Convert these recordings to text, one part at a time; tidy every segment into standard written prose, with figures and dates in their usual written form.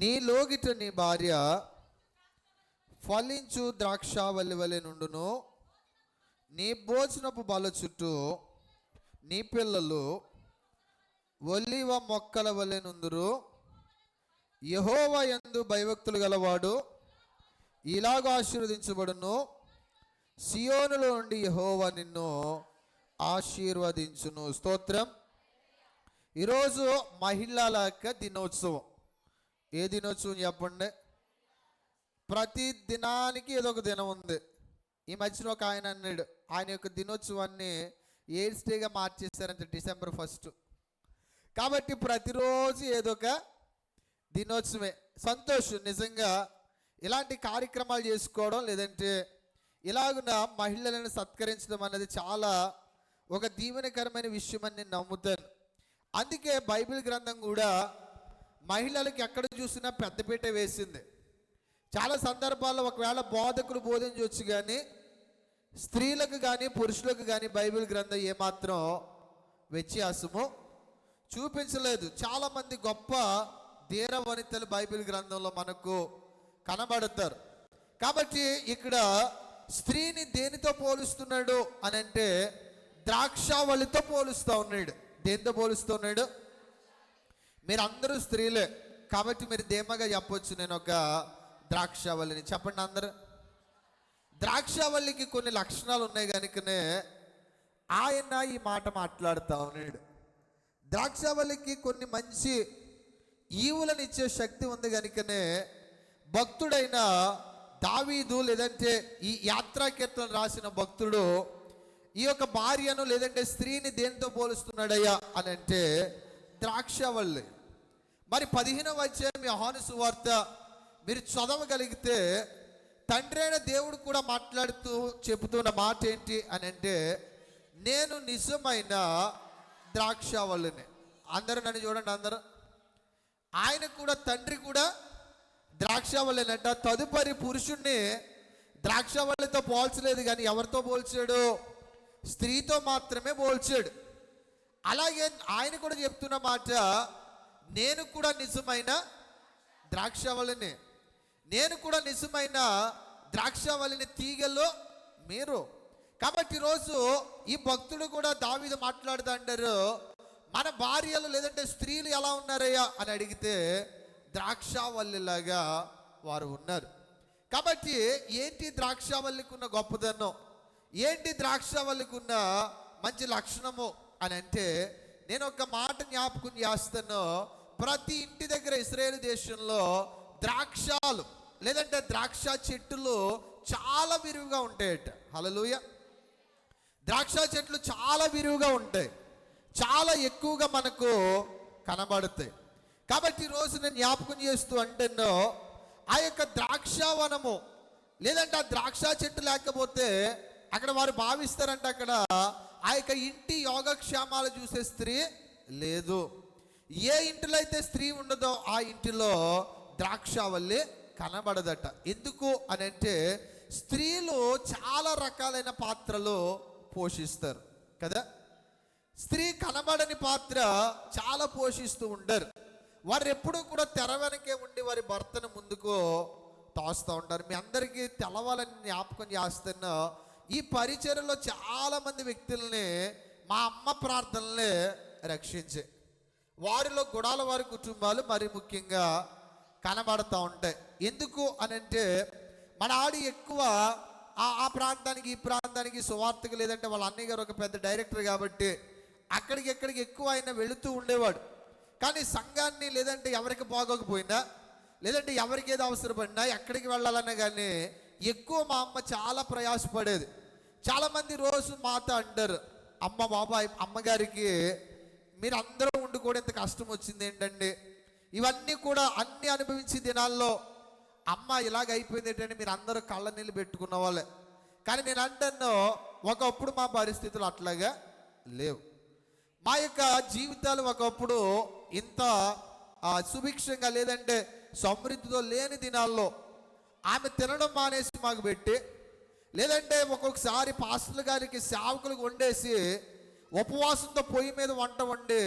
నీ లోగిట నీ భార్య ఫలించు ద్రాక్షావల్లి వలె నుండును, నీ భోజనపు బల చుట్టూ నీ పిల్లలు ఒలీవ మొక్కల వలె నుందురు. యెహోవా యందు భయభక్తులు గలవాడు ఇలాగ ఆశీర్వదించబడును, సియోనులో నుండి యెహోవా నిన్ను ఆశీర్వదించును. స్తోత్రం. ఈరోజు మహిళల యొక్క దినోత్సవం. ఏ దినోత్సవం చెప్పండి? ప్రతి దినానికి ఏదో ఒక దినం ఉంది. ఈ మధ్యన ఒక ఆయన అన్నాడు, ఆయన యొక్క దినోత్సవాన్ని ఎయిడ్స్ డేగా మార్చేశారంట, December 1. కాబట్టి ప్రతిరోజు ఏదో ఒక దినోత్సవమే. సంతోషం. నిజంగా ఇలాంటి కార్యక్రమాలు చేసుకోవడం, లేదంటే ఇలాగున మహిళలను సత్కరించడం అనేది చాలా ఒక దీవెనకరమైన విషయం అని నేను నమ్ముతాను. అందుకే బైబిల్ గ్రంథం కూడా మహిళలకు ఎక్కడ చూసినా పెద్దపీట వేసింది. చాలా సందర్భాల్లో ఒకవేళ బోధకులు బోధించవచ్చు, కానీ స్త్రీలకు కానీ పురుషులకు కానీ బైబిల్ గ్రంథం ఏమాత్రం వ్యత్యాసము చూపించలేదు. చాలామంది గొప్ప ధీర వనితలు బైబిల్ గ్రంథంలో మనకు కనబడతారు. కాబట్టి ఇక్కడ స్త్రీని దేనితో పోలుస్తున్నాడు అని అంటే ద్రాక్షావళితో పోలుస్తూ ఉన్నాడు. దేనితో పోలుస్తూ ఉన్నాడు? మీరు అందరూ స్త్రీలే కాబట్టి మీరు ధీమాగా చెప్పొచ్చు, నేను ఒక ద్రాక్షావళిని. చెప్పండి అందరూ. ద్రాక్షావళికి కొన్ని లక్షణాలు ఉన్నాయి కనుకనే ఆయన ఈ మాట మాట్లాడుతూ ఉన్నాడు. ద్రాక్షావళికి కొన్ని మంచి ఈవులను ఇచ్చే శక్తి ఉంది కనుకనే భక్తుడైన దావీదు, లేదంటే ఈ యాత్రా కీర్తన రాసిన భక్తుడు ఈ యొక్క భార్యను లేదంటే స్త్రీని దేనితో పోలుస్తున్నాడయ్యా అని అంటే ద్రాక్షావళి. మరి 15వ అధ్యాయం యోహాను సువార్త మీరు చదవగలిగితే తండ్రి అయిన దేవుడు కూడా మాట్లాడుతూ చెబుతున్న మాట ఏంటి అని అంటే, నేను నిజమైన ద్రాక్షావళిని. అందరూ నన్ను చూడండి. అందరూ ఆయన కూడా తండ్రి కూడా ద్రాక్షావళినంట. తదుపరి పురుషుణ్ణి ద్రాక్షావళితో పోల్చలేదు, కానీ ఎవరితో పోల్చాడు? స్త్రీతో మాత్రమే పోల్చాడు. అలాగే ఆయన కూడా చెప్తున్న మాట, నేను కూడా నిజమైన ద్రాక్షావళిని, నేను కూడా నిజమైన ద్రాక్షావళిని, తీగలో మీరు. కాబట్టి ఈరోజు ఈ భక్తుడు కూడా దావీదు మాట్లాడుతూ అంటారు, మన భార్యలు లేదంటే స్త్రీలు ఎలా ఉన్నారయ్యా అని అడిగితే ద్రాక్షావల్లిలాగా వారు ఉన్నారు. కాబట్టి ఏంటి ద్రాక్షావల్లికి ఉన్న గొప్పదనం, ఏంటి ద్రాక్షావల్లికి ఉన్న మంచి లక్షణము అని అంటే, నేను ఒక మాట జ్ఞాపకం చేస్తాను. ప్రతి ఇంటి దగ్గర ఇశ్రాయేలు దేశంలో ద్రాక్షాలు లేదంటే ద్రాక్ష చెట్లు చాలా విరివిగా ఉంటాయట. హల్లెలూయా. ద్రాక్ష చెట్లు చాలా విరివిగా ఉంటాయి, చాలా ఎక్కువగా మనకు కనబడతాయి. కాబట్టి ఈరోజు నేను జ్ఞాపకం చేస్తూ అంటాను, ఆ యొక్క ద్రాక్షావనము లేదంటే ఆ ద్రాక్ష చెట్టు లేకపోతే అక్కడ వారు భావిస్తారంటే అక్కడ ఆ యొక్క ఇంటి యోగక్షేమాలు చూసే స్త్రీ లేదు. ఏ ఇంటిలో అయితే స్త్రీ ఉండదో ఆ ఇంటిలో ద్రాక్షావల్లి కనబడదట. ఎందుకు అని అంటే స్త్రీలు చాలా రకాలైన పాత్రలు పోషిస్తారు కదా. స్త్రీ కనబడని పాత్ర చాలా పోషిస్తూ ఉంటారు. వారు ఎప్పుడూ కూడా తెర వెనకే ఉండి వారి భర్తను ముందుకు తోస్తూ ఉంటారు. మీ అందరికీ తెలవాలని జ్ఞాపకం చేస్తున్నా, ఈ పరిచర్యలో చాలామంది వ్యక్తుల్ని మా అమ్మ ప్రార్థనలే రక్షించే వారిలో గుడాల వారి కుటుంబాలు మరి ముఖ్యంగా కనబడుతూ ఉంటాయి. ఎందుకు అని అంటే మన ఆడి ఎక్కువ ఆ ప్రాంతానికి ఈ ప్రాంతానికి సువార్తకు లేదంటే వాళ్ళ అన్నయ్య గారు ఒక పెద్ద డైరెక్టర్ కాబట్టి అక్కడికి ఎక్కడికి ఎక్కువ ఆయన వెళుతూ ఉండేవాడు. కానీ సంఘాన్ని లేదంటే ఎవరికి బాగోకపోయినా లేదంటే ఎవరికి ఏదో అవసరపడినా ఎక్కడికి వెళ్ళాలన్నా కానీ ఎక్కువ మా అమ్మ చాలా ప్రయాసపడేది. చాలామంది రోజు మాతో అంటారు, అమ్మ బాబాయ్ అమ్మగారికి మీరు అందరూ ఉండి కూడా ఇంత కష్టం వచ్చింది ఏంటండి, ఇవన్నీ కూడా అన్నీ అనుభవించే దినాల్లో అమ్మ ఇలాగ అయిపోయింది ఏంటంటే మీరు అందరూ కళ్ళ నీళ్ళు పెట్టుకున్న వాళ్ళే. కానీ నేను అంటాను, ఒకప్పుడు మా పరిస్థితులు అట్లాగా లేవు. మా యొక్క జీవితాలు ఒకప్పుడు ఇంత సుభిక్షంగా లేదంటే సమృద్ధితో లేని దినాల్లో ఆమె తినడం మానేసి మాకు పెట్టి లేదంటే ఒక్కొక్కసారి పాస్టర్ల గారికి సేవకులకు వండేసి ఉపవాసంతో పొయ్యి మీద వంట వండి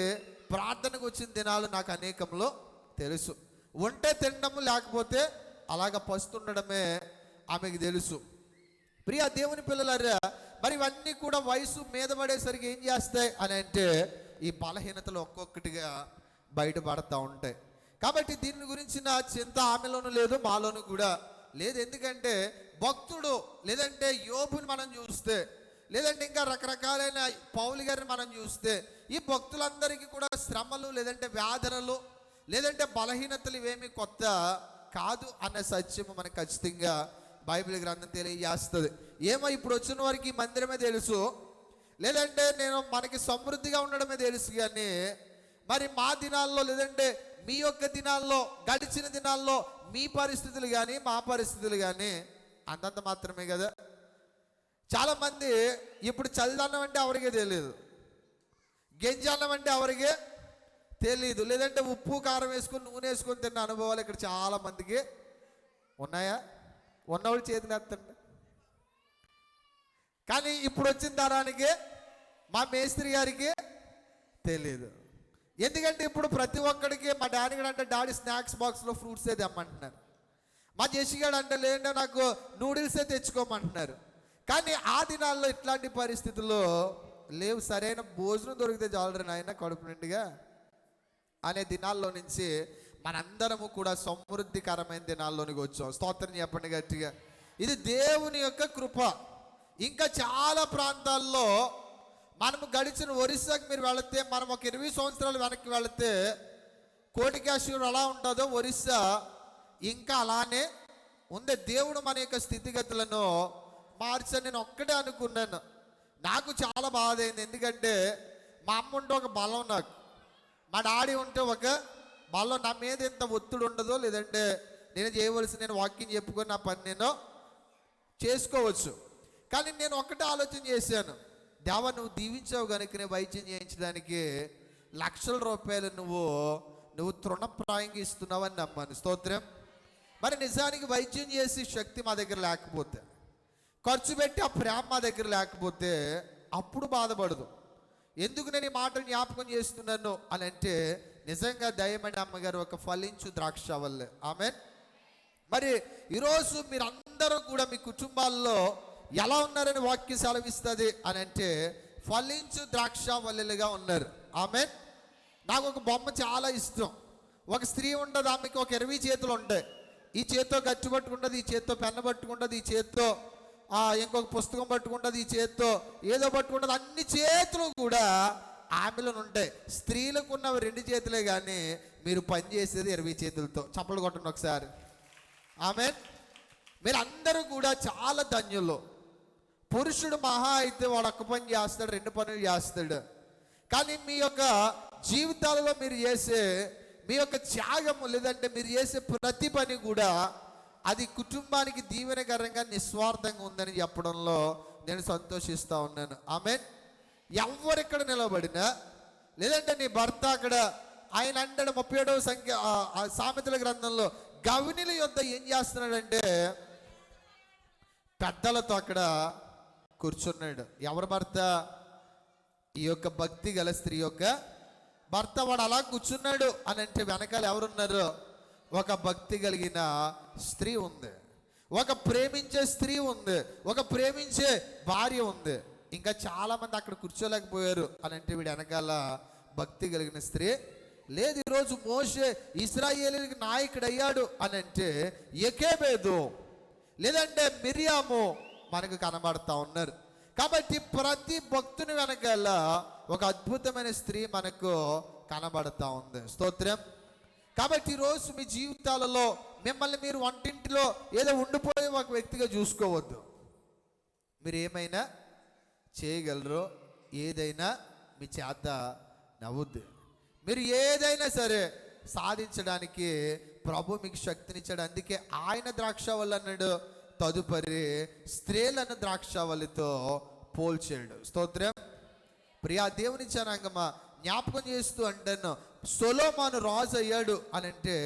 ప్రార్థనకు వచ్చిన దినాలు నాకు అనేకంలో తెలుసు. ఉంటే తినడము, లేకపోతే అలాగ పస్తుండడమే ఆమెకు తెలుసు. ప్రియ దేవుని పిల్లలారా, మరి ఇవన్నీ కూడా వయసు మీద పడేసరికి ఏం చేస్తాయి అని అంటే ఈ బలహీనతలు ఒక్కొక్కటిగా బయటపడతా ఉంటాయి. కాబట్టి దీని గురించిన చింత ఆమెలోనూ లేదు, మాలోనూ కూడా లేదు. ఎందుకంటే భక్తుడు, లేదంటే యోబుని మనం చూస్తే, లేదంటే ఇంకా రకరకాలైన పౌలు గారిని మనం చూస్తే, ఈ భక్తులందరికీ కూడా శ్రమలు, లేదంటే వేదనలు, లేదంటే బలహీనతలు ఇవేమి కొత్త కాదు అన్న సత్యము మనకు ఖచ్చితంగా బైబిల్ గ్రంథం తెలియజేస్తుంది. ఏమో ఇప్పుడు వచ్చిన వారికి ఈ మందిరమే తెలుసు, లేదంటే మనకి సమృద్ధిగా ఉండడమే తెలుసు. కానీ మరి మా దినాల్లో, లేదంటే మీ యొక్క దినాల్లో, గడిచిన దినాల్లో మీ పరిస్థితులు కానీ మా పరిస్థితులు కానీ అంతంత మాత్రమే కదా. చాలామంది ఇప్పుడు చల్లదన్నం అంటే ఎవరికే తెలియదు, గెంజన్నం అంటే ఎవరికే తెలీదు, లేదంటే ఉప్పు కారం వేసుకొని నూనె వేసుకొని తిన్న అనుభవాలు ఇక్కడ చాలా మందికి ఉన్నాయా? ఉన్నవాళ్ళు చేతిని ఎత్తండి. కానీ ఇప్పుడు వచ్చిన తరానికి మా మేస్త్రి గారికి తెలీదు. ఎందుకంటే ఇప్పుడు ప్రతి ఒక్కడికి, మా డాడీ గడు అంటే డాడీ స్నాక్స్ బాక్స్లో ఫ్రూట్స్ ఏ తెమ్మంటున్నారు, మా జెసిగాడు అంటే లేదంటే నాకు నూడిల్సే తెచ్చుకోమంటున్నారు. కానీ ఆ దినాల్లో ఇట్లాంటి పరిస్థితుల్లో లేవు. సరైన భోజనం దొరికితే చాలు నాయన కడుపు నిండుగా అనే దినాల్లో నుంచి మనందరము కూడా సమృద్ధికరమైన దినాల్లోనికి వచ్చాం. స్తోత్రం చెప్పండి గట్టిగా. ఇది దేవుని యొక్క కృప. ఇంకా చాలా ప్రాంతాల్లో మనము గడిచిన ఒరిస్సాకి మీరు వెళితే, మనం ఒక 20 సంవత్సరాలు వెనక్కి వెళితే కోటికాశ్వరం ఎలా ఉంటుందో ఒరిస్సా ఇంకా అలానే ఉంది. దేవుడు మన యొక్క స్థితిగతులను మార్చని నేను ఒక్కటే అనుకున్నాను. నాకు చాలా బాధ అయింది. ఎందుకంటే మా అమ్మ ఉంటే ఒక బలం, నాకు మా డాడీ ఉంటే ఒక బలం. నా మీద ఎంత ఒత్తిడి ఉండదో, లేదంటే నేను వాకింగ్ చెప్పుకొని నా పని నేను చేసుకోవచ్చు. కానీ నేను ఒక్కటే ఆలోచన చేశాను, దేవా నువ్వు దీవించావు కనుక నేను వైద్యం చేయించడానికి లక్షల రూపాయలు నువ్వు తృణప్రాయంగా ఇస్తున్నావని నమ్మాను. స్తోత్రం. మరి నిజానికి వైద్యం చేసి శక్తి మా దగ్గర లేకపోతే, ఖర్చు పెట్టి ఆ ప్రేమ మా దగ్గర లేకపోతే అప్పుడు బాధపడదు. ఎందుకు నేను ఈ మాటలు జ్ఞాపకం చేస్తున్నాను అని అంటే, నిజంగా దయమైన అమ్మగారు ఒక ఫలించు ద్రాక్ష వల్లే. ఆమెన్. మరి ఈరోజు మీరందరూ కూడా మీ కుటుంబాల్లో ఎలా ఉన్నారని వాక్యం సెలవిస్తుంది అని అంటే, ఫలించు ద్రాక్ష వల్లెలుగా ఉన్నారు. ఆమెన్. నాకు ఒక బొమ్మ చాలా ఇష్టం. ఒక స్త్రీ ఉంటుంది, ఆమెకి ఒక 20 చేతులు ఉంటాయి. ఈ చేత్తో గట్టి పట్టుకుంటుంది, ఈ చేత్తో పెన్ను పట్టుకుంటుంది, ఈ చేత్తో ఇంకొక పుస్తకం పట్టుకుంటుంది, ఈ చేత్తో ఏదో పట్టుకుంటుంది. అన్ని చేతులు కూడా ఆమెలో ఉంటాయి. స్త్రీలకు ఉన్నవి 2 చేతులే, కానీ మీరు పని చేసేది 20 చేతులతో. చప్పలు కొట్టండి ఒకసారి. ఆమెన్. మీరు అందరూ కూడా చాలా ధన్యులు. పురుషుడు మహా అయితే వాడు ఒక్క పని చేస్తాడు, 2 పనులు చేస్తాడు. కానీ మీ యొక్క జీవితాలలో మీరు చేసే మీ యొక్క త్యాగము, లేదంటే మీరు చేసే ప్రతి పని కూడా అది కుటుంబానికి దీవెనకరంగా నిస్వార్థంగా ఉందని చెప్పడంలో నేను సంతోషిస్తూ ఉన్నాను. ఆమెన్. ఎవరెక్కడ నిలబడినా, లేదంటే నీ భర్త అక్కడ, ఆయన అంటాడు 37వ సంఖ్య సామెతల గ్రంథంలో, గవినిల యొద్ద ఏం చేస్తున్నాడంటే పెద్దలతో అక్కడ కూర్చున్నాడు. ఎవరి భర్త? ఈ యొక్క భక్తి గల స్త్రీ యొక్క భర్త. వాడు అలా కూర్చున్నాడు అని అంటే వెనకాల ఎవరున్నారు? ఒక భక్తి కలిగిన స్త్రీ ఉంది, ఒక ప్రేమించే స్త్రీ ఉంది, ఒక ప్రేమించే భార్య ఉంది. ఇంకా చాలామంది అక్కడ కూర్చోలేకపోయారు అని అంటే వీడు వెనకాల భక్తి కలిగిన స్త్రీ లేదు. ఈరోజు మోషే ఇశ్రాయేలీయులకు నాయకుడు అయ్యాడు అని అంటే యెకోబేదు, లేదంటే మిరియాము మనకు కనబడతా ఉన్నారు. కాబట్టి ప్రతి భక్తుని వెనకాల ఒక అద్భుతమైన స్త్రీ మనకు కనబడతా ఉంది. స్తోత్రం. కాబట్టి ఈరోజు మీ జీవితాలలో మిమ్మల్ని మీరు వంటింటిలో ఏదో ఉండిపోయే ఒక వ్యక్తిగా చూసుకోవద్దు. మీరు ఏమైనా చేయగలరో, ఏదైనా మీ చేత నవ్వుద్ది. మీరు ఏదైనా సరే సాధించడానికి ప్రభు మీకు శక్తినిచ్చాడు. అందుకే ఆయన ద్రాక్షావల్లి అన్నాడు, తదుపరి స్త్రీలను ద్రాక్షావల్లితో పోల్చాడు. స్తోత్రం. ప్రియా దేవుని జనాంగమా, జ్ఞాపకం చేస్తూ అంటాను, సొలొమోను రాజు అయ్యాడు అని అంటే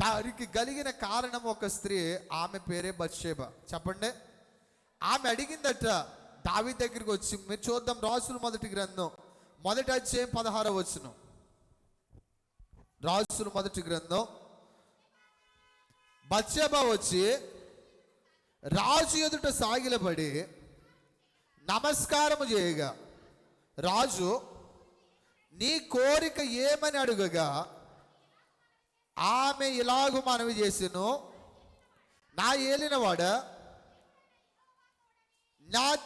దానికి కలిగిన కారణం ఒక స్త్రీ, ఆమె పేరే బత్షెబ. చెప్పండి. ఆమె అడిగిందట దావీదు దగ్గరికి వచ్చి, మీరు చూద్దాం రాజుల మొదటి గ్రంథం 1వ అధ్యాయం 16వ వచనం. రాజుల మొదటి గ్రంథం బత్షెబ వచ్చి రాజు ఎదుట సాగిలపడి నమస్కారము చేయగా, రాజు నీ కోరిక ఏమని అడుగగా, ఆమె ఇలాగు మనవి చేసెను, నా ఏలినవాడ,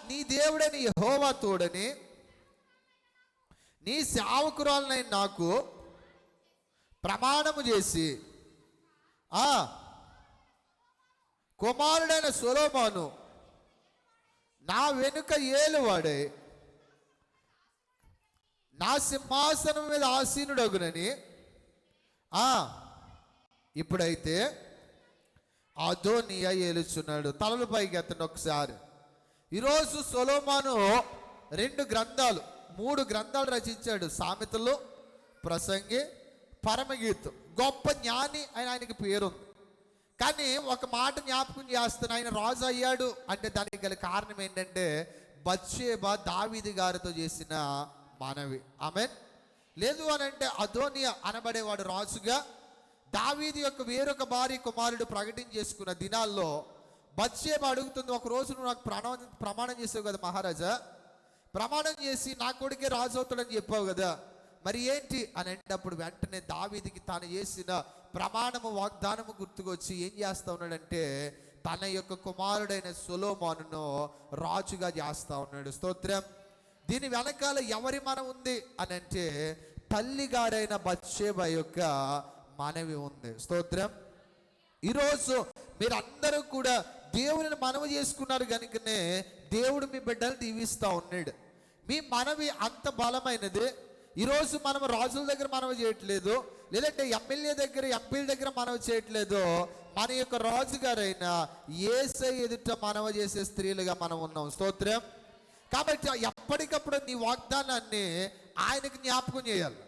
నీ దేవుడని యెహోవా తోడని నీ సేవకురాలనైన నాకు ప్రమాణము చేసి కుమారుడైన సొలొమోను నా వెనుక ఏలువాడే నా సింహాసనం మీద ఆసీనుడగునని ఇప్పుడైతే అదోనియా ఏలుచున్నాడు. తలలు పైకి ఎత్తండి ఒకసారి. ఈరోజు సొలొమోను 2 గ్రంథాలు 3 గ్రంథాలు రచించాడు. సామెతలు, ప్రసంగి, పరమగీతం. గొప్ప జ్ఞాని అని ఆయనకి పేరుంది. కానీ ఒక మాట జ్ఞాపకం చేస్తాను, ఆయన రాజు అయ్యాడు అంటే దానికి గల కారణం ఏంటంటే బత్షెబ దావీదు గారితో చేసిన మనవి. ఆమేన్. లేదు అని అంటే అదోనియా అనబడేవాడు రాజుగా దావీదు యొక్క వేరొక భార్య కుమారుడు ప్రకటించేసుకున్న దినాల్లో బత్షెబ అడుగుతుంది, ఒక రోజు నువ్వు నాకు ప్రమాణం చేసావు కదా మహారాజా, ప్రమాణం చేసి నా కొడుకే రాజు అవుతాడని చెప్పావు కదా, మరి ఏంటి అని అంటే వెంటనే దావీదుకి తాను చేసిన ప్రమాణము వాగ్దానము గుర్తుకొచ్చి ఏం చేస్తా ఉన్నాడంటే తన యొక్క కుమారుడైన సొలొమోనును రాజుగా చేస్తా ఉన్నాడు. స్తోత్రం. దీని వెనకాల ఎవరి మనం ఉంది అని అంటే తల్లిగారైన బత్షెబ యొక్క మనవి ఉంది. స్తోత్రం. ఈరోజు మీరందరూ కూడా దేవుని మనవి చేసుకున్నారు కనుకనే దేవుడు మీ బిడ్డలు దీవిస్తూ ఉన్నాడు. మీ మనవి అంత బలమైనది. ఈరోజు మనం రాజుల దగ్గర మనవి చేయట్లేదు, లేదంటే ఎమ్మెల్యే దగ్గర ఎంపీల దగ్గర మనవి చేయట్లేదు. మన యొక్క రాజుగారైన యేసయ్య ఎదుట మనవి చేసే స్త్రీలుగా మనం ఉన్నాం. స్తోత్రం. కాబట్టి ఎప్పటికప్పుడు నీ వాగ్దానాన్ని ఆయనకు జ్ఞాపకం చేయాలి.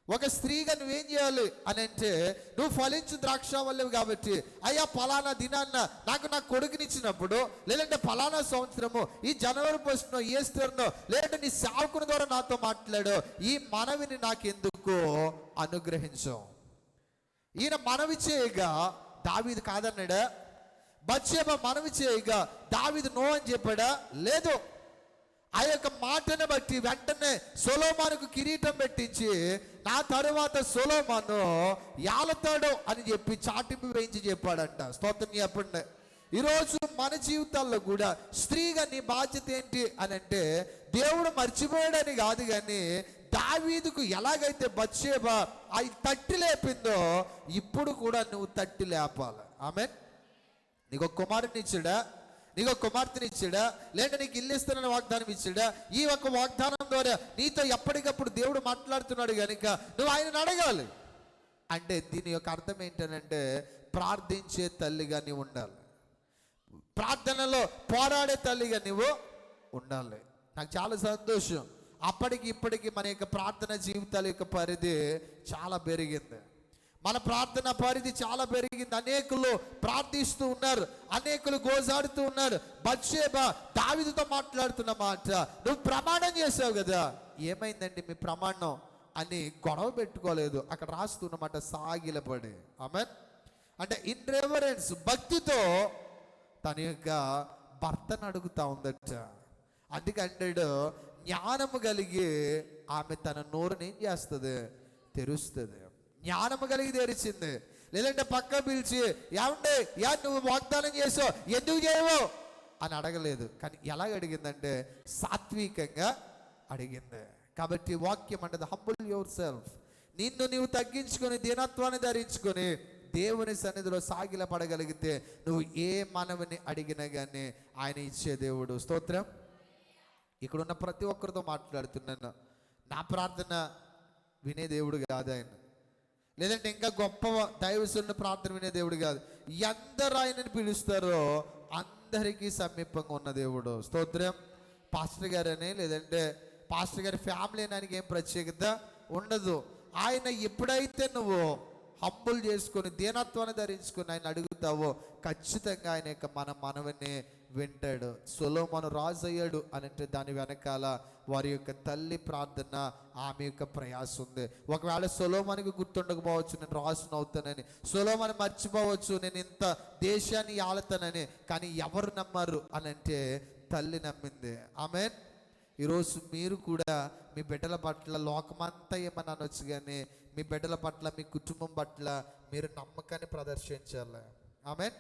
ఒక స్త్రీగా నువ్వేం చేయాలి అని అంటే, నువ్వు ఫలించు ద్రాక్షావల్లివి కాబట్టి, అయ్యా ఫలానా దినాన్న నాకు నా కొడుకునిచ్చినప్పుడు, లేదంటే ఫలానా సంవత్సరము ఈ జనవరి 1 ఏస్తేనో, లేదంటే నీ సేవకుని ద్వారా నాతో మాట్లాడు, ఈ మనవిని నాకెందుకు అనుగ్రహించు. ఈయన మనవి చేయగా దావీదు కాదన్నాడా? బత్షెబ మనవి చేయగా దావీదు నో అని చెప్పాడా? లేదు. ఆ యొక్క మాటను బట్టి వెంటనే సొలొమోనుకు కిరీటం పెట్టించి నా తరువాత సొలొమోను యాలతాడు అని చెప్పి చాటింపు వేయించి చెప్పాడంట. స్తోత్రం చెప్పండి. ఈరోజు మన జీవితాల్లో కూడా స్త్రీగా నీ బాధ్యత ఏంటి అని అంటే, దేవుడు మర్చిపోయాడని కాదు, కానీ దావీదుకు ఎలాగైతే బత్షెబ అవి తట్టి లేపిందో ఇప్పుడు కూడా నువ్వు తట్టి లేపాలి. ఆమేన్. నీకు ఒక కుమారుని ఇచ్చాడా, నీకు ఒక కుమార్తెని ఇచ్చాడా, లేదంటే నీకు ఇల్లు ఇస్తానని వాగ్దానం ఇచ్చాడా? ఈ ఒక్క వాగ్దానం ద్వారా నీతో ఎప్పటికప్పుడు దేవుడు మాట్లాడుతున్నాడు కనుక నువ్వు ఆయనను అడగాలి. అంటే దీని యొక్క అర్థం ఏంటనంటే ప్రార్థించే తల్లిగా నీవు ఉండాలి, ప్రార్థనలో పోరాడే తల్లిగా నువ్వు ఉండాలి. నాకు చాలా సంతోషం, అప్పటికి ఇప్పటికి మన యొక్క ప్రార్థన జీవితాల యొక్క పరిధి చాలా పెరిగింది. మన ప్రార్థన పరిధి చాలా పెరిగింది. అనేకులు ప్రార్థిస్తూ ఉన్నారు, అనేకులు గోజాడుతూ ఉన్నారు. బత్షెబ దావీదుతో మాట్లాడుతున్న మాట, నువ్వు ప్రమాణం చేసావు కదా, ఏమైందండి మీ ప్రమాణం అని గొడవ పెట్టుకోలేదు. అక్కడ రాస్తున్నమాట సాగిలపడి. ఆమేన్. అంటే ఇన్ రెవరెన్స్, భక్తితో తన యొక్క భర్తను అడుగుతా ఉందట. అందుకంటాడు జ్ఞానము కలిగి ఆమె తన నోరుని ఏం చేస్తుంది? తెరుస్తుంది. జ్ఞానము కలిగి తెరిచింది. లేదంటే పక్క పిలిచి ఏమంటే నువ్వు వాగ్దానం చేసావు ఎందుకు చేయవు అని అడగలేదు. కానీ ఎలాగ అడిగిందంటే సాత్వికంగా అడిగింది. కాబట్టి వాక్యం అంటే హంబుల్ యువర్ సెల్ఫ్, నిన్ను నీవు తగ్గించుకొని దీనత్వాన్ని ధరించుకొని దేవుని సన్నిధిలో సాగిల పడగలిగితే నువ్వు ఏ మనవిని అడిగినా కానీ ఆయన ఇచ్చే దేవుడు. స్తోత్రం. ఇక్కడున్న ప్రతి ఒక్కరితో మాట్లాడుతున్నాను, నా ప్రార్థన వినే దేవుడు కాదు ఆయన, లేదంటే ఇంకా గొప్ప దైవజనుల ప్రార్థన వినే దేవుడు కాదు. ఎందరు ఆయనని పిలుస్తారో అందరికీ సమీపంగా ఉన్న దేవుడు. స్తోత్రం. పాస్టర్ గారని లేదంటే పాస్టర్ గారి ఫ్యామిలీ ఆయనకి ఏం ప్రత్యేకత ఉండదు. ఆయన ఎప్పుడైతే నువ్వు హంబుల్ చేసుకొని దీనత్వాన్ని ధరించుకొని ఆయన అడుగుతావో ఖచ్చితంగా ఆయన యొక్క మనవిని వింటాడు. సొలొమోను రాజు అయ్యాడు అని అంటే దాని వెనకాల వారి యొక్క తల్లి ప్రార్థన, ఆమె యొక్క ప్రయాస ఉంది. ఒకవేళ సొలొమోనుకి గుర్తుండకపోవచ్చు నేను రాజును అవుతానని, సొలొమోను మర్చిపోవచ్చు నేను ఇంత దేశాన్ని ఆళతానని, కానీ ఎవరు నమ్మారు అని అంటే తల్లి నమ్మింది. ఆమేన్. ఈరోజు మీరు కూడా మీ బిడ్డల పట్ల లోకమంతా ఏమని అనొచ్చు, కానీ మీ బిడ్డల పట్ల మీ కుటుంబం పట్ల మీరు నమ్మకాన్ని ప్రదర్శించాలి. ఆమేన్.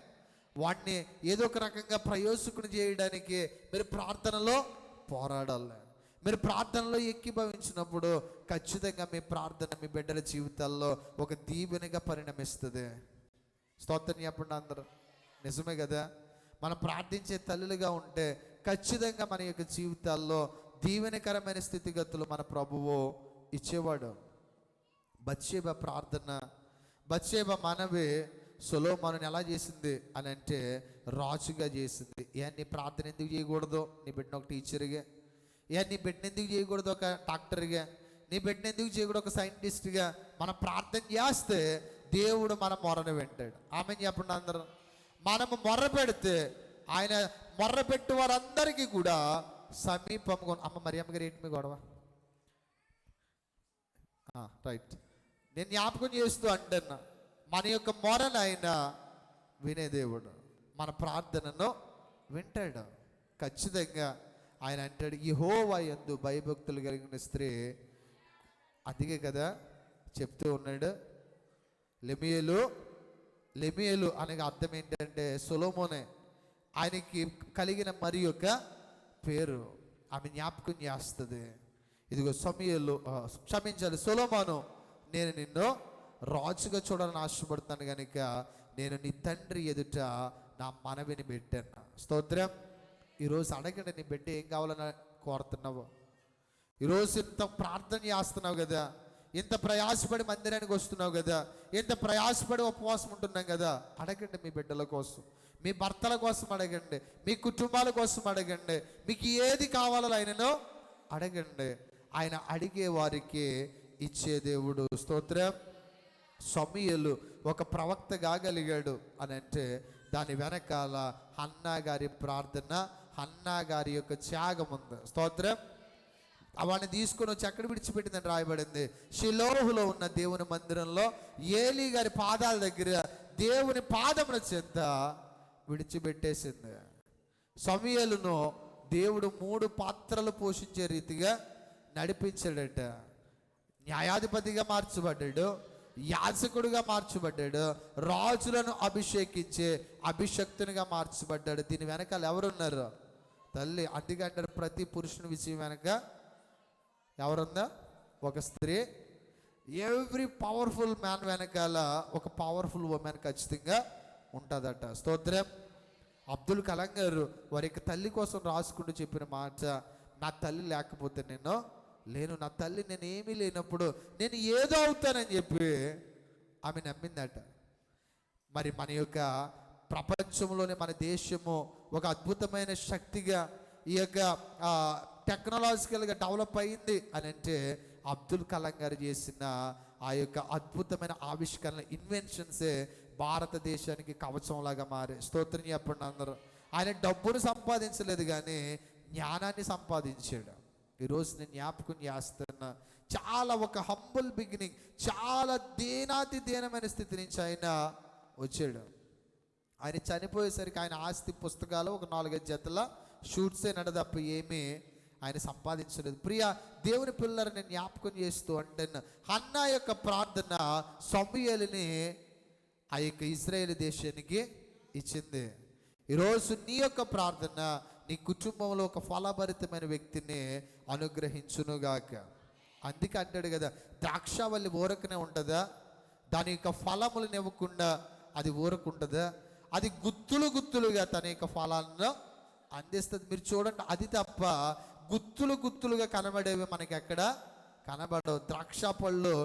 వాడిని ఏదో ఒక రకంగా ప్రయోజకుని చేయడానికి మీరు ప్రార్థనలో పోరాడాలి. మీరు ప్రార్థనలో ఏకీభవించినప్పుడు ఖచ్చితంగా మీ ప్రార్థన మీ బిడ్డల జీవితాల్లో ఒక దీవెనగా పరిణమిస్తుంది. స్తోత్రం చెప్పండి అందరూ. నిజమే కదా. మనం ప్రార్థించే తల్లులుగా ఉంటే ఖచ్చితంగా మన యొక్క జీవితాల్లో దీవెనకరమైన స్థితిగతులు మన ప్రభువు ఇచ్చేవాడు. బత్షెబ ప్రార్థన, బత్షెబ మనవి సొలొమోనుని ఎలా చేసింది అని అంటే రాజుగా చేసింది. నీ ప్రార్థన ఎందుకు చేయకూడదు? నీ బిడ్డను ఒక టీచర్గా, నీ బిడ్డను ఎందుకు చేయకూడదు ఒక డాక్టర్గా, నీ బిడ్డను ఎందుకు చేయకూడదు ఒక సైంటిస్ట్గా? మనం ప్రార్థన చేస్తే దేవుడు మన మొరను వింటాడు. ఆమె చెప్పండి అందరూ. మనము మొర్ర పెడితే ఆయన మొర్ర పెట్టే వారందరికీ కూడా సమీపంగా. అమ్మ మరియమ్మ గారు ఏంటి మీ గొడవ? రైట్. నేను జ్ఞాపకం చేస్తూ అంటున్నా, మన యొక్క మొరను ఆయన వినే దేవుడు, మన ప్రార్థనను వింటాడు ఖచ్చితంగా. ఆయన అంటాడు యెహోవా యందు భయభక్తులు కలిగిన స్త్రీ. అందుకే కదా చెప్తూ ఉన్నాడు లెమియేలు అనగా అర్థం ఏంటంటే సొలొమోనే ఆయనకి కలిగిన మరి యొక్క పేరు. ఆమె జ్ఞాపకం చేస్తుంది. ఇదిగో క్షమించాలి సొలొమోను, నేను నిన్ను రాజుగా చూడాలని ఆశపడుతున్నాను కనుక నేను నీ తండ్రి ఎదుట నా మనవిని పెట్టాను. స్తోత్రం. ఈరోజు అడగండి, నీ బిడ్డ ఏం కావాలని కోరుతున్నావు? ఈరోజు ఇంత ప్రార్థన చేస్తున్నావు కదా, ఇంత ప్రయాసపడి మందిరానికి వస్తున్నావు కదా, ఇంత ప్రయాసపడి ఉపవాసం ఉంటున్నాం కదా, అడగండి మీ బిడ్డల కోసం, మీ భర్తల కోసం అడగండి, మీ కుటుంబాల కోసం అడగండి. మీకు ఏది కావాలో ఆయనను అడగండి. ఆయన అడిగే వారికి ఇచ్చే దేవుడు. స్తోత్రం. సమూయేలు ఒక ప్రవక్త కాగలిగాడు అని అంటే దాని వెనకాల హన్నా గారి ప్రార్థన, హన్నా గారి యొక్క త్యాగం ఉంది. స్తోత్రం. అవన్నీ తీసుకొని వచ్చి ఎక్కడ విడిచిపెట్టిందని రాయబడింది? షిలోహులో ఉన్న దేవుని మందిరంలో ఏలీ గారి పాదాల దగ్గర దేవుని పాదముల చెంత విడిచిపెట్టేసింది. సమూయేలును దేవుడు 3 పాత్రలు పోషించే రీతిగా నడిపించాడట. న్యాయాధిపతిగా మార్చబడ్డాడు, యాజకుడుగా మార్చబడ్డాడు, రాజులను అభిషేకించే అభిషక్తునిగా మార్చబడ్డాడు. దీని వెనకాల ఎవరున్నారు? తల్లి. అందుకంటే ప్రతి పురుషుని విజయం వెనక ఎవరుందా? ఒక స్త్రీ. ఎవ్రీ పవర్ఫుల్ మ్యాన్ వెనకాల ఒక పవర్ఫుల్ ఉమెన్ ఖచ్చితంగా ఉంటుందట. స్తోత్రం. అబ్దుల్ కలాం గారు వారి యొక్క తల్లి కోసం రాసుకుంటూ చెప్పిన మాట, నా తల్లి లేకపోతే నేను లేను, నా తల్లి నేను ఏమీ లేనప్పుడు నేను ఏదో అవుతానని చెప్పి ఆమె నమ్మిందట. మరి మన యొక్క ప్రపంచంలోనే మన దేశము ఒక అద్భుతమైన శక్తిగా ఈ యొక్క టెక్నాలజికల్గా డెవలప్ అయింది అని అంటే అబ్దుల్ కలాం గారు చేసిన ఆ యొక్క అద్భుతమైన ఆవిష్కరణ, ఇన్వెన్షన్సే భారతదేశానికి కవచంలాగా మారే. స్తోత్రం చెప్పండి అందరూ. ఆయన డబ్బును సంపాదించలేదు కానీ జ్ఞానాన్ని సంపాదించాడు. ఈరోజు నేను జ్ఞాపకం చేస్తున్నా, చాలా ఒక హంబుల్ బిగినింగ్, చాలా దేనాతి దేనమైన స్థితి నుంచి ఆయన వచ్చాడు. ఆయన చనిపోయేసరికి ఆయన ఆస్తి పుస్తకాలు ఒక 4-5 జతల షూట్సే నడదప్ప ఏమీ ఆయన సంపాదించలేదు. ప్రియా దేవుని పిల్లలు నేను జ్ఞాపకం చేస్తూ అంటున్నా, హన్నా యొక్క ప్రార్థన సమూయేలుని ఆ యొక్క ఇశ్రాయేలు దేశానికి ఇచ్చింది. ఈరోజు నీ యొక్క ప్రార్థన నీ కుటుంబంలో ఒక ఫలభరితమైన వ్యక్తిని అనుగ్రహించునుగాక. అందుకే అంటాడు కదా, ద్రాక్షవల్లి ఊరకనే ఉంటుందా? దాని యొక్క ఫలములను ఇవ్వకుండా అది ఊరకుంటుందా? అది గుత్తులుగా తన యొక్క ఫలాలను అందిస్తుంది. మీరు చూడండి, అది తప్ప గుత్తులుగా కనబడేవి మనకి ఎక్కడ కనబడవు. ద్రాక్ష పళ్ళు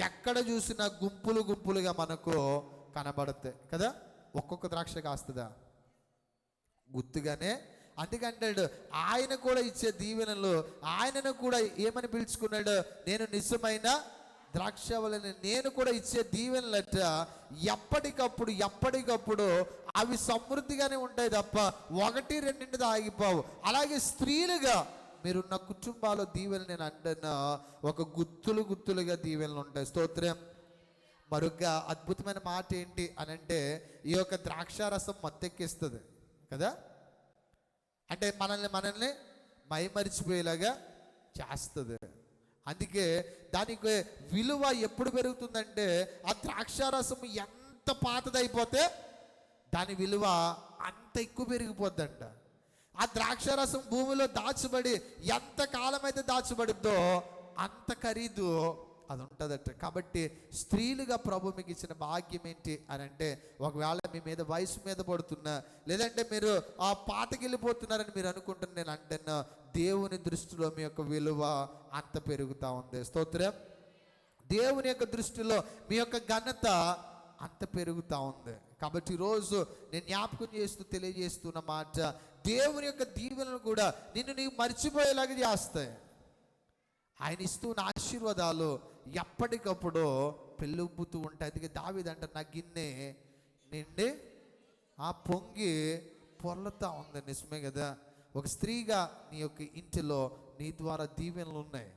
ఎక్కడ చూసినా గుంపులుగా మనకు కనబడతాయి కదా. ఒక్కొక్క ద్రాక్ష కాస్తుందా? గుత్తుగానే. అందుకంటాడు ఆయన కూడా ఇచ్చే దీవెనలు ఆయనను కూడా ఏమని పిలుచుకున్నాడు? నేను నిజమైన ద్రాక్షావళిని నేను కూడా ఇచ్చే దీవెనలట ఎప్పటికప్పుడు అవి సమృద్ధిగానే ఉంటాయి తప్ప ఒకటి రెండింటిది ఆగిపోవు. అలాగే స్త్రీలుగా మీరున్న కుటుంబాల దీవెనలు నేను అంటున్నా, ఒక గుత్తులుగా దీవెనలు ఉంటాయి. స్తోత్రం. మరొక అద్భుతమైన మాట ఏంటి అని అంటే, ఈ యొక్క ద్రాక్షారసం మత్తెక్కిస్తుంది కదా, అంటే మనల్ని మైమరిచిపోయేలాగా చేస్తుంది. అందుకే దానికి విలువ ఎప్పుడు పెరుగుతుందంటే, ఆ ద్రాక్షారసం ఎంత పాతదైపోతే దాని విలువ అంత ఎక్కువ పెరిగిపోద్దంట. ఆ ద్రాక్షారసం భూమిలో దాచబడి ఎంత కాలమైతే దాచబడిద్దో అంత ఖరీదు అది ఉంటుందట. కాబట్టి స్త్రీలుగా ప్రభు మీకు ఇచ్చిన భాగ్యం ఏంటి అని అంటే, ఒకవేళ మీ మీద వయసు మీద పడుతున్నా, లేదంటే మీరు ఆ పాతకెళ్ళిపోతున్నారని మీరు అనుకుంటున్న, నేను అంటున్నా, దేవుని దృష్టిలో మీ యొక్క విలువ అంత పెరుగుతూ ఉంది. స్తోత్రం. దేవుని యొక్క దృష్టిలో మీ యొక్క ఘనత అంత పెరుగుతూ ఉంది. కాబట్టి ఈరోజు నేను జ్ఞాపకం చేస్తూ తెలియజేస్తున్న మాట, దేవుని యొక్క దీవెనలు కూడా నీవు మర్చిపోయేలాగా చేస్తాయి. ఆయన ఇస్తున్న ఆశీర్వాదాలు ఎప్పటికప్పుడు పెళ్ళుబ్బుతూ ఉంటాయి. అందుకే దావీదు అంట, నా గిన్నె నిండి ఆ పొంగి పొర్లుతూ ఉంది. నిజమే కదా. ఒక స్త్రీగా నీ యొక్క ఇంటిలో నీ ద్వారా దీవెనలు ఉన్నాయి,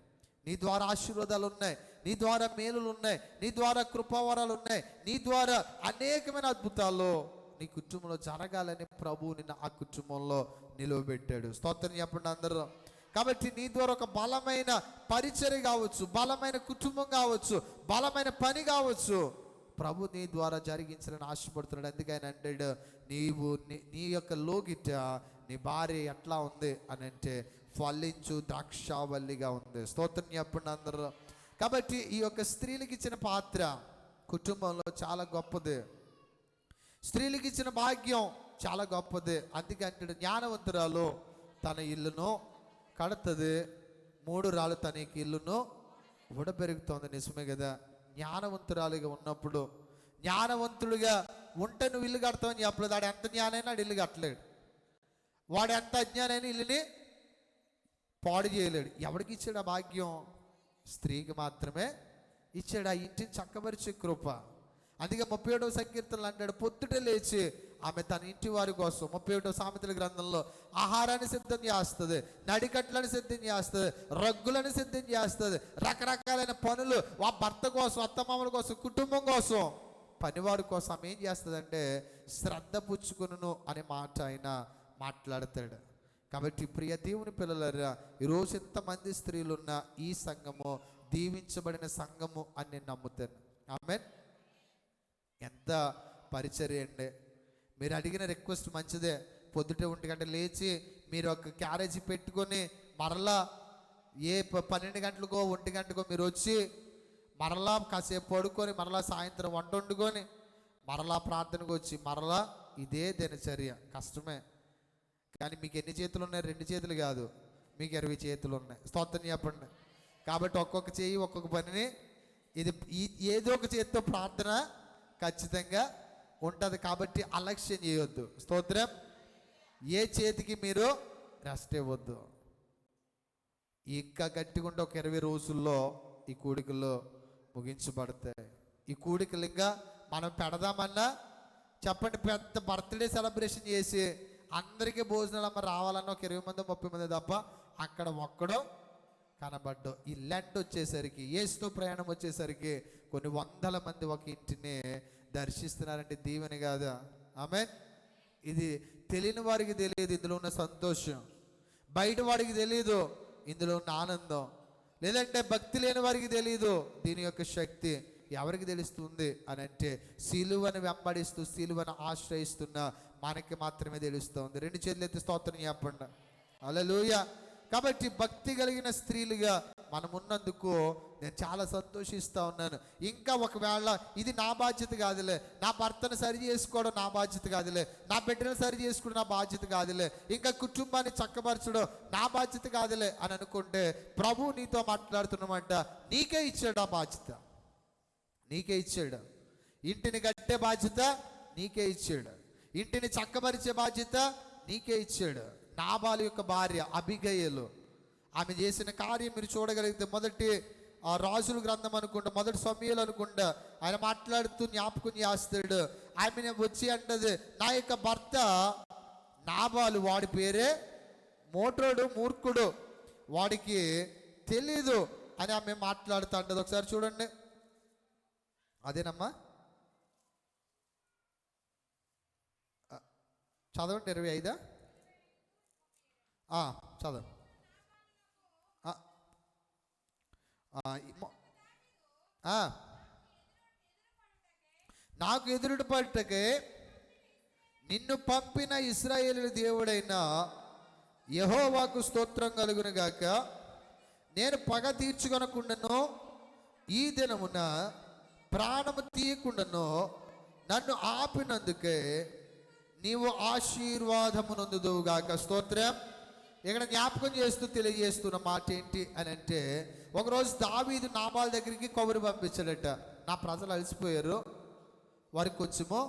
నీ ద్వారా ఆశీర్వాదాలు ఉన్నాయి, నీ ద్వారా మేలులు ఉన్నాయి, నీ ద్వారా కృపావరాలు ఉన్నాయి, నీ ద్వారా అనేకమైన అద్భుతాలు నీ కుటుంబంలో జరగాలని ప్రభువు నిన్ను ఆ కుటుంబంలో నిలువబెట్టాడు. స్తోత్రం చెప్పండి అందరూ. కాబట్టి నీ ద్వారా ఒక బలమైన పరిచర్య కావచ్చు, బలమైన కుటుంబం కావచ్చు, బలమైన పని కావచ్చు, ప్రభు నీ ద్వారా జరిగించాలని ఆశపడుతున్నాడు. అందుకని అంటాడు, నీ యొక్క లోగిట నీ భార్య ఎట్లా ఉంది అని అంటే, ఫలించు ద్రాక్షావల్లిగా ఉంది. స్తోత్రం చెప్పండి అందరూ. కాబట్టి ఈ యొక్క స్త్రీలకు ఇచ్చిన పాత్ర కుటుంబంలో చాలా గొప్పది. స్త్రీలకు ఇచ్చిన భాగ్యం చాలా గొప్పది. అందుకే అంటాడు, జ్ఞానవంతురాలు తన ఇల్లును కడుతుంది, 3 రాళ్ళు తన ఇల్లును ఉడబెరుగుతోంది. నిజమే కదా. జ్ఞానవంతురాలుగా ఉన్నప్పుడు, జ్ఞానవంతుడిగా ఉంటే నువ్వు ఇల్లు కడతావని చెప్పలేదు. వాడు ఎంత జ్ఞానైనా వాడు ఇల్లు కట్టలేడు, వాడు ఎంత అజ్ఞానైనా ఇల్లుని పాడు చేయలేడు. ఎవరికి ఇచ్చాడు ఆ భాగ్యం? స్త్రీకి మాత్రమే ఇచ్చాడు ఆ ఇంటిని చక్కబరిచే కృప. అందుకే 37వ సంకీర్తనలు అంటాడు, పొద్దుటే లేచి ఆమె తన ఇంటి వారి కోసం, 37వ సామెతల గ్రంథంలో, ఆహారాన్ని సిద్ధం చేస్తుంది, నడికట్లను సిద్ధం చేస్తుంది, రగ్గులను సిద్ధం చేస్తుంది, రకరకాలైన పనులు ఆ భర్త కోసం, అత్తమామల కోసం, కుటుంబం కోసం, పనివారి కోసం ఆమె ఏం చేస్తుందంటే శ్రద్ధ పుచ్చుకును అనే మాట ఆయన మాట్లాడతాడు. కాబట్టి ప్రియ దేవుని పిల్లలారా, ఈరోజు ఎంతమంది స్త్రీలున్న ఈ సంఘము దీవించబడిన సంఘము అని నేను నమ్ముతాను. ఆమేన్. ఎంత పరిచర్య అండి. మీరు అడిగిన రిక్వెస్ట్ మంచిదే. పొద్దుటే 1 గంట లేచి మీరు ఒక క్యారేజీ పెట్టుకొని మరలా 12 గంటలకో 1 గంటకో మీరు వచ్చి మరలా కాసేపు పడుకొని మరలా సాయంత్రం వంట వండుకొని మరలా ప్రార్థనకు వచ్చి మరలా ఇదే దినచర్య. కష్టమే. కానీ మీకు ఎన్ని చేతులు ఉన్నాయి? 2 చేతులు కాదు, మీకు 20 చేతులు ఉన్నాయి. స్తోత్రం చెప్పండి. కాబట్టి ఒక్కొక్క చేయి ఒక్కొక్క పనిని, ఇది ఏదో ఒక చేతితో ప్రార్థన ఖచ్చితంగా ఉంటుంది. కాబట్టి అలక్ష్యం చేయొద్దు. స్తోత్రం. ఏ చేతికి మీరు రెస్ట్ ఇవ్వద్దు. ఇంకా గట్టిగా ఉంటే ఒక 20 రోజుల్లో ఈ కూడికలు ముగించబడతాయి. ఈ కూడికలు ఇంకా మనం పెడదామన్నా చెప్పండి, పెద్ద బర్త్డే సెలబ్రేషన్ చేసి అందరికీ భోజనాలు అమ్మ రావాలన్న ఒక 20 మంది 30 మంది తప్ప అక్కడ ఒక్కడో కనబడ్డు. ఈ లెంట్ వచ్చేసరికి, యేసు ప్రయాణం వచ్చేసరికి కొన్ని 100 మంది ఒక ఇంటిని దర్శిస్తున్నారంటే దీవెన కాదా? ఆమేన్. ఇది తెలియని వారికి తెలియదు ఇందులో ఉన్న సంతోషం, బయట వాడికి తెలియదు ఇందులో ఉన్న ఆనందం, లేదంటే భక్తి లేని వారికి తెలియదు దీని యొక్క శక్తి. ఎవరికి తెలుస్తుంది అని అంటే, సిలువను వెంబడిస్తూ సిలువను ఆశ్రయిస్తున్న మనకి మాత్రమే తెలుస్తుంది. 2 చేతులు ఎత్తి స్తోత్రం చెప్పండి. హల్లెలూయా. కాబట్టి భక్తి కలిగిన స్త్రీలుగా మనం ఉన్నందుకు నేను చాలా సంతోషిస్తూ ఉన్నాను. ఇంకా ఒకవేళ ఇది నా బాధ్యత కాదులే, నా భర్తను సరి చేసుకోవడం నా బాధ్యత కాదులే, నా బిడ్డను సరి చేసుకోవడం నా బాధ్యత కాదులే, ఇంకా కుటుంబాన్ని చక్కపరచడం నా బాధ్యత కాదులే అని అనుకుంటే, ప్రభు నీతో మాట్లాడుతున్నమాట, నీకే ఇచ్చాడు ఆ బాధ్యత, నీకే ఇచ్చాడు. ఇంటిని కట్టే బాధ్యత నీకే ఇచ్చాడు, ఇంటిని చక్కపరిచే బాధ్యత నీకే ఇచ్చాడు. నాబాలు యొక్క భార్య అబిగయలు, ఆమె చేసిన కార్యం మీరు చూడగలిగితే, మొదటి ఆ రాజుల గ్రంథం అనుకుంటా, మొదటి సమయాలు అనుకుంటా, ఆయన మాట్లాడుతూ జ్ఞాపకం చేస్తాడు. ఆమె వచ్చి అంటది, నా యొక్క భర్త నాబాలు, వాడి పేరే మోటోడు, మూర్ఖుడు, వాడికి తెలీదు అని ఆమె మాట్లాడుతూ అంటది. ఒకసారి చూడండి, అదేనమ్మా, చదవండి 25. చదవండి. నాకు ఎదురుడు పట్టుకే నిన్ను పంపిన ఇశ్రాయేలు దేవుడైన యెహోవాకు స్తోత్రం కలుగును గాక. నేను పగ తీర్చుకొనకుండాను, ఈ దినమున ప్రాణము తీయకుండాను నన్ను ఆపినందుకే నీవు ఆశీర్వాదము నొందుదువు గాక. స్తోత్రం. ఇక్కడ జ్ఞాపకం చేస్తూ తెలియజేస్తున్న మాట ఏంటి అని అంటే, ఒకరోజు దావీదు నాబాల్ దగ్గరికి కబురు పంపించాడట. నా ప్రజలు అలసిపోయారు, వారికి కొంచెము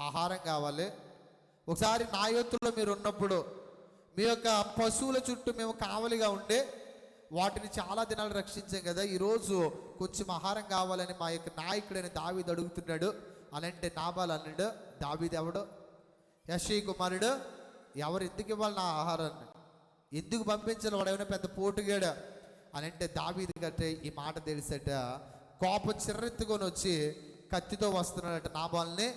ఆహారం కావాలి. ఒకసారి నా యోతుల్లో మీరు ఉన్నప్పుడు మీ యొక్క పశువుల చుట్టూ మేము కావలిగా ఉండే వాటిని చాలా దినాలు రక్షించాం కదా, ఈరోజు కొంచెం ఆహారం కావాలని మా యొక్క నాయకుడైన దావీదు అడుగుతున్నాడు అని అంటే, నాబాల్ అన్నాడు, దావీదు ఎవడు? యెషై కుమారుడు. ఎవరు? ఎందుకు ఇవ్వాలి నా ఆహారాన్ని? ఎందుకు పంపించాలి? వాడు ఏమైనా పెద్ద పోటుగాడా అని అంటే, దావీదు గట్టే ఈ మాట తెలిసట కోపం చిర్రెత్తుకొని వచ్చి కత్తితో వస్తున్నాడట నాబాల్ని.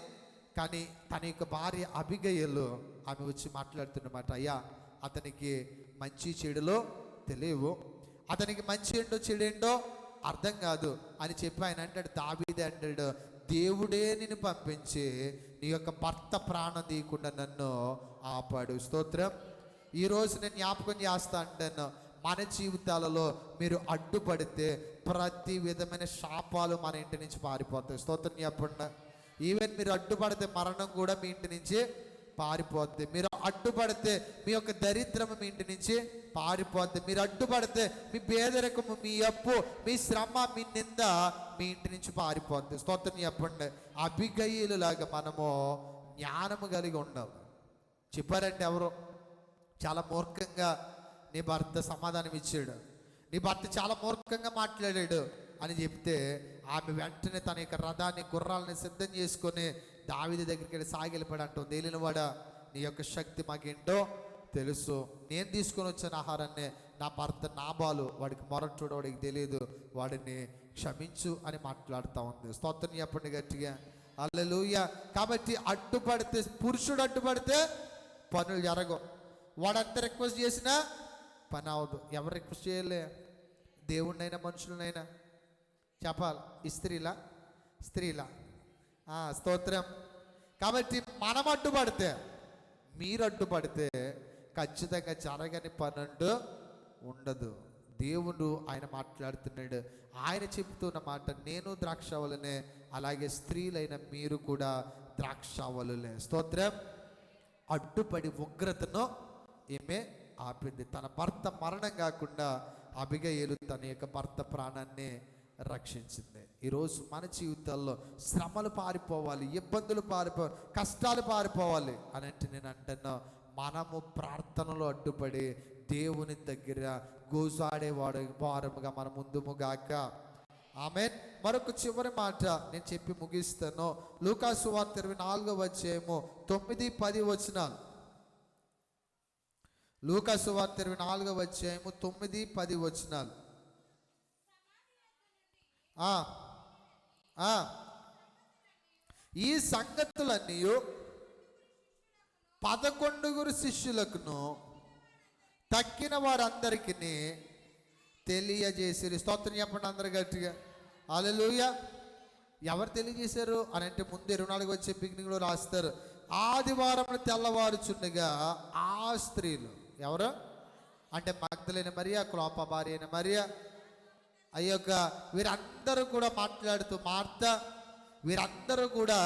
కానీ తన యొక్క భార్య అబిగయలు ఆమె వచ్చి మాట్లాడుతున్నమాట, అయ్యా అతనికి మంచి చెడులో తెలియవు, అతనికి మంచి ఏంటో చెడేంటో అర్థం కాదు అని చెప్పి ఆయన అంటాడు, దావీదే అంటాడు, దేవుడే నిన్ను పంపించి నీ యొక్క భర్త ప్రాణం తీయకుండా నన్ను ఆపాడు. స్తోత్రం. ఈరోజు నేను జ్ఞాపకం చేస్తా అంటాను, మన జీవితాలలో మీరు అడ్డుపడితే ప్రతి విధమైన శాపాలు మన ఇంటి నుంచి పారిపోతాయి. స్తోత్రం చెప్పండి. ఈవెన్ మీరు అడ్డుపడితే మరణం కూడా మీ ఇంటి నుంచి పారిపోద్ది. మీరు అడ్డుపడితే మీ యొక్క దరిద్రము మీ ఇంటి నుంచి పారిపోద్ది. మీరు అడ్డుపడితే మీ పేదరికము, మీ అప్పు, మీ శ్రమ, మీ నింద మీ ఇంటి నుంచి పారిపోద్ది. స్తోత్రం చెప్పండి. అబిగయీలు లాగా మనము జ్ఞానము కలిగి ఉండాలి. చెప్పారంటే ఎవరు? చాలా మూర్ఖంగా నీ భర్త సమాధానం ఇచ్చాడు, నీ భర్త చాలా మూర్ఖంగా మాట్లాడాడు అని చెప్తే ఆమె వెంటనే తన యొక్క రథాన్ని, గుర్రాలని సిద్ధం చేసుకొని దావీదు దగ్గరికి వెళ్ళి సాగిలిపడి అంటుంది, తేలినవాడా నీ యొక్క శక్తి మాకేంటో తెలుసు, నేను తీసుకొని వచ్చిన ఆహారాన్ని నా భర్త నాబాలు, వాడికి మొరటుడు, వాడికి తెలియదు, వాడిని క్షమించు అని మాట్లాడుతూ ఉంది. స్తోత్రం చెప్పండి గట్టిగా, హల్లెలూయా. కాబట్టి అడ్డుపడితే, పురుషుడు అడ్డుపడితే పనులు జరగవు. వాడంతా రిక్వెస్ట్ చేసినా పని అవదు. ఎవరు రిక్వెస్ట్ చేయలే? దేవుడినైనా మనుషులనైనా చెప్పాలి. ఈ స్త్రీలా స్తోత్రం. కాబట్టి మనం అడ్డుపడితే, మీరు అడ్డుపడితే ఖచ్చితంగా జరగని పనంటూ ఉండదు. దేవుడు ఆయన మాట్లాడుతున్నాడు. ఆయన చెబుతున్న మాట, నేను ద్రాక్షావళునే, అలాగే స్త్రీలైన మీరు కూడా ద్రాక్షావళులే. స్తోత్రం. అడ్డుపడి ఉగ్రతను ఈమె ఆపింది. తన భర్త మరణం కాకుండా అబిగయీలు తన యొక్క భర్త ప్రాణాన్ని రక్షించింది. ఈరోజు మన జీవితాల్లో శ్రమలు పారిపోవాలి, ఇబ్బందులు పారిపోవాలి, కష్టాలు పారిపోవాలి అని అంటే నేను అంటున్నా, మనము ప్రార్థనలో అడ్డుపడి దేవుని దగ్గర గోజాడేవాడు వారముగా మన ముందుముగాక. ఆమేన్. మరొక చివరి మాట నేను చెప్పి ముగిస్తాను. లూకా సువార్త 24వ అధ్యాయము 9-10 వచనాలు. లూకా సువార్త 24వ అధ్యాయము 9-10 వచనాలు. ఈ సంగతులన్నీ 11 శిష్యులకును తక్కిన వారందరికీ తెలియజేసారు. స్తోత్రం చెప్పండి అందరు గట్టిగా, హల్లెలూయా. ఎవరు తెలియజేశారు అని అంటే, ముందు 24 వచ్చే పిక్నిక్లో రాస్తారు, ఆదివారం తెల్లవారుచుండగా ఆ స్త్రీలు ఎవరు అంటే మగ్దలేని మరియా, క్లోప భార్య అయిన మరియా, అయ్యొక్క వీరందరూ కూడా మాట్లాడుతూ, మార్త, వీరందరూ కూడా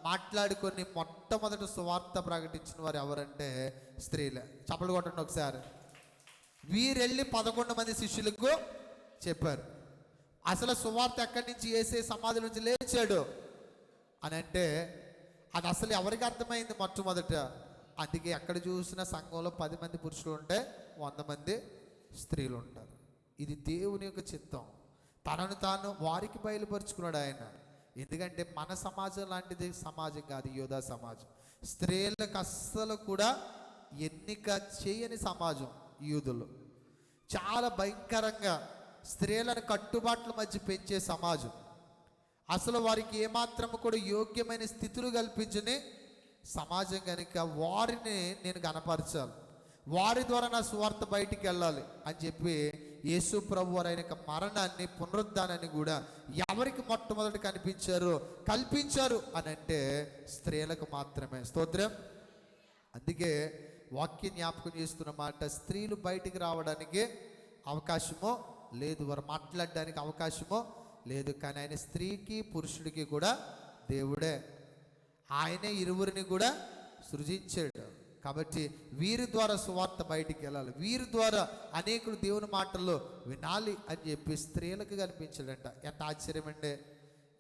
మాట్లాడుకొని మొట్టమొదటి సువార్త ప్రకటించిన వారు ఎవరంటే స్త్రీలే. చప్పలు కొట్టండి ఒకసారి. వీరెళ్ళి 11 మంది శిష్యులకు చెప్పారు. అసలు సువార్త ఎక్కడి నుంచి, యేసే సమాధి నుంచి లేచాడు అని అంటే అది అసలు ఎవరికి అర్థమైంది మొట్టమొదట? అందుకే ఎక్కడ చూసినా సంఘంలో 10 మంది పురుషులు ఉంటే 100 మంది స్త్రీలు ఉంటారు. ఇది దేవుని యొక్క చిత్తం. తనను తాను వారికి బయలుపరుచుకున్నాడు ఆయన. ఎందుకంటే మన సమాజం లాంటిది సమాజం కాదు యోధా సమాజం. స్త్రీలకు అస్సలు కూడా ఎన్నిక చేయని సమాజం యూదులు. చాలా భయంకరంగా స్త్రీలను కట్టుబాట్ల మధ్య పెంచే సమాజం. అసలు వారికి ఏమాత్రం కూడా యోగ్యమైన స్థితులు కల్పించని సమాజం కనుక వారిని నేను గణపరచాలి, వారి ద్వారా నా సువార్త బయటికి వెళ్ళాలి అని చెప్పి యేసు ప్రభు వారి యొక్క మరణాన్ని పునరుద్ధానాన్ని కూడా ఎవరికి మొట్టమొదటి కల్పించారు అని అంటే స్త్రీలకు మాత్రమే. స్తోత్రం. అందుకే వాక్యం జ్ఞాపకం చేస్తున్న మాట, స్త్రీలు బయటికి రావడానికి అవకాశమో లేదు, వారు మాట్లాడడానికి అవకాశమో లేదు. కానీ ఆయన స్త్రీకి పురుషుడికి కూడా దేవుడే, ఆయనే ఇరువురిని కూడా సృజించాడు. కాబట్టి వీరి ద్వారా సువార్త బయటికి వెళ్ళాలి, వీరి ద్వారా అనేకులు దేవుని మాటల్లో వినాలి అని చెప్పి స్త్రీలకు కనిపించాడంట. ఎంత ఆశ్చర్యం అండి!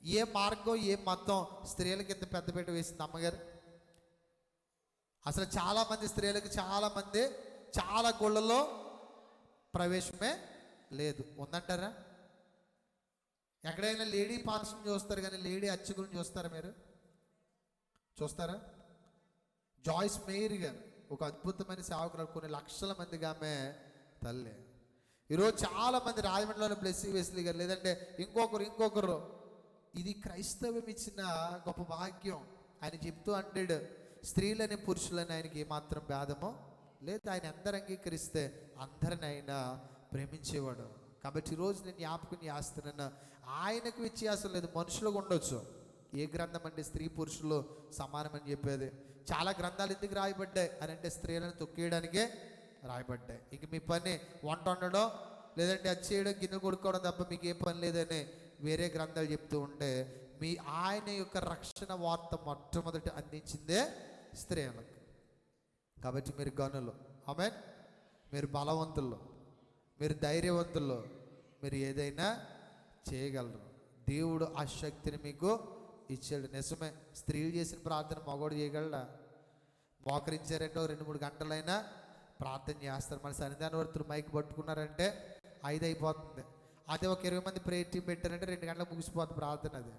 ఏ మార్గం ఏ మతం స్త్రీలకు ఇంత పెద్దపీట వేసింది అమ్మగారు? అసలు చాలామంది స్త్రీలకు చాలా గుళ్ళలో ప్రవేశమే లేదు. ఉందంటారా? ఎక్కడైనా లేడీ పార్షన్ చూస్తారు కానీ లేడీ అర్చకులను చూస్తారా? మీరు చూస్తారా? జాయిస్ మేరీ గారు ఒక అద్భుతమైన సేవకురాలు, కొన్ని లక్షల మందికి ఆమె తల్లి. ఈరోజు చాలామంది రాజమండ్రిలో బ్లెస్సీ వెస్లీ గారు, లేదంటే ఇంకొకరు ఇది క్రైస్తవం ఇచ్చిన గొప్ప భాగ్యం. ఆయన చెప్తూ అంటాడు, స్త్రీలని పురుషులని ఆయనకి ఏమాత్రం భేదమో లేదు, ఆయన అందరు అంగీకరిస్తే అందరిని ఆయన ప్రేమించేవాడు. కాబట్టి ఈరోజు నేను జ్ఞాపకం చేస్తున్నాను, ఆయనకు వ్యత్యాసం లేదు. మనుషులకు ఉండొచ్చు. ఏ గ్రంథం అంటే స్త్రీ పురుషులు సమానమని చెప్పేది? చాలా గ్రంథాలు ఎందుకు రాయబడ్డాయి అని అంటే స్త్రీలను తొక్కేయడానికే రాయబడ్డాయి. ఇంక మీ పని వంట వండడం, లేదంటే అది చేయడం, గిన్నెలు కొడుకోవడం తప్ప మీకు ఏ పని లేదని వేరే గ్రంథాలు చెప్తూ ఉంటే, మీ ఆయన యొక్క రక్షణ వార్త మొట్టమొదటి అందించిందే స్త్రీలకు. కాబట్టి మీరు గనులు, ఆమేన్, మీరు బలవంతులు, మీరు ధైర్యవంతులు, మీరు ఏదైనా చేయగలరు. దేవుడు ఆ శక్తిని మీకు ఇచ్చాడు. నిజమే, స్త్రీలు చేసిన ప్రార్థన మగవాడు చేయగలడా? మోకరించారంటే 2-3 గంటలైనా ప్రార్థన చేస్తారు. మన సన్నిధాన వర్తులు మైక్ పట్టుకున్నారంటే 5 అయిపోతుంది. అదే ఒక 20 మంది ప్రేయర్ టీం పెట్టారంటే 2 గంటలకు ముగిసిపోతుంది ప్రార్థన. అది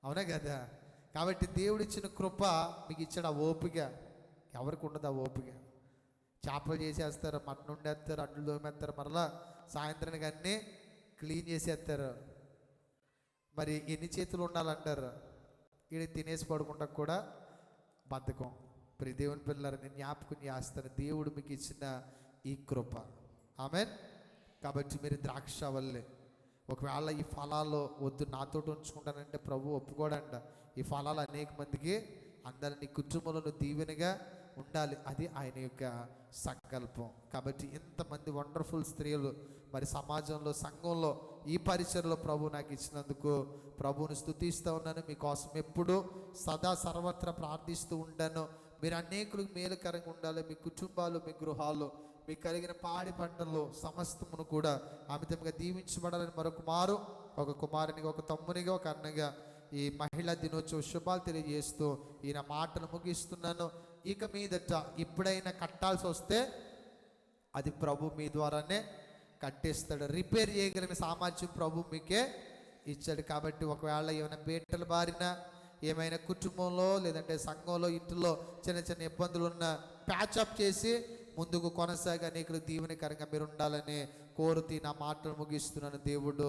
అవునా కదా? కాబట్టి దేవుడు ఇచ్చిన కృప మీకు ఇచ్చాడు. ఆ ఓపిక ఎవరికి ఉండదు. ఆ ఓపిక చేపలు చేసేస్తారు, మటన్ వండేస్తారు, అంట్లు తోమేస్తారు, మరలా సాయంత్రానికి అన్నీ క్లీన్ చేసేస్తారు. మరి ఎన్ని చేతులు ఉండాలంటారు? ఈడ తినేసి పడుకుంటా కూడా బద్ధకం. ప్రియ దేవుని పిల్లలు, నేను జ్ఞాపకం చేస్తాను, దేవుడు మీకు ఇచ్చిన ఈ కృప. ఆమేన్. కాబట్టి మీరు ద్రాక్షవల్లే. ఒకవేళ ఈ ఫలాలు వద్దు, నాతోటి ఉంచుకుంటానంటే ప్రభు ఒప్పుకోడంట. ఈ ఫలాలు అనేక మందికి అందరినీ కుటుంబంలో దీవెనగా ఉండాలి, అది ఆయన యొక్క సంకల్పం. కాబట్టి ఇంతమంది వండర్ఫుల్ స్త్రీలు మరి సమాజంలో, సంఘంలో, ఈ పరిచయలో ప్రభు నాకు ఇచ్చినందుకు ప్రభువుని స్తుతిస్తూ ఉన్నాను. మీకోసం ఎప్పుడు సదా సర్వత్రా ప్రార్థిస్తూ ఉంటాను. మీరు అనేకులకు మేలుకరంగా ఉండాలి. మీ కుటుంబాలు, మీ గృహాలు, మీకు కలిగిన పాడి పంటలు సమస్తమును కూడా అమితంగా దీవించబడాలని మరొక మారు ఒక కుమారునిగా, ఒక తమ్మునిగా, ఒక అన్నగా ఈ మహిళా దినోత్సవ శుభాలు తెలియజేస్తూ ఈయన మాటలు ముగిస్తున్నాను. ఇక మీదట ఇప్పుడైనా కట్టాల్సి వస్తే అది ప్రభు మీ ద్వారానే కట్టేస్తాడు. రిపేర్ చేయగలిగిన సామర్థ్యం ప్రభు మీకే ఇచ్చాడు. కాబట్టి ఒకవేళ ఏమైనా బీటలు బారిన, ఏమైనా కుటుంబంలో లేదంటే సంఘంలో, ఇంట్లో చిన్న చిన్న ఇబ్బందులు ఉన్న ప్యాచప్ చేసి ముందుకు కొనసాగి అనేకులు దీవెనకరంగా మీరు ఉండాలని కోరుతూ నా మాటలు ముగిస్తున్నాను. దేవుడు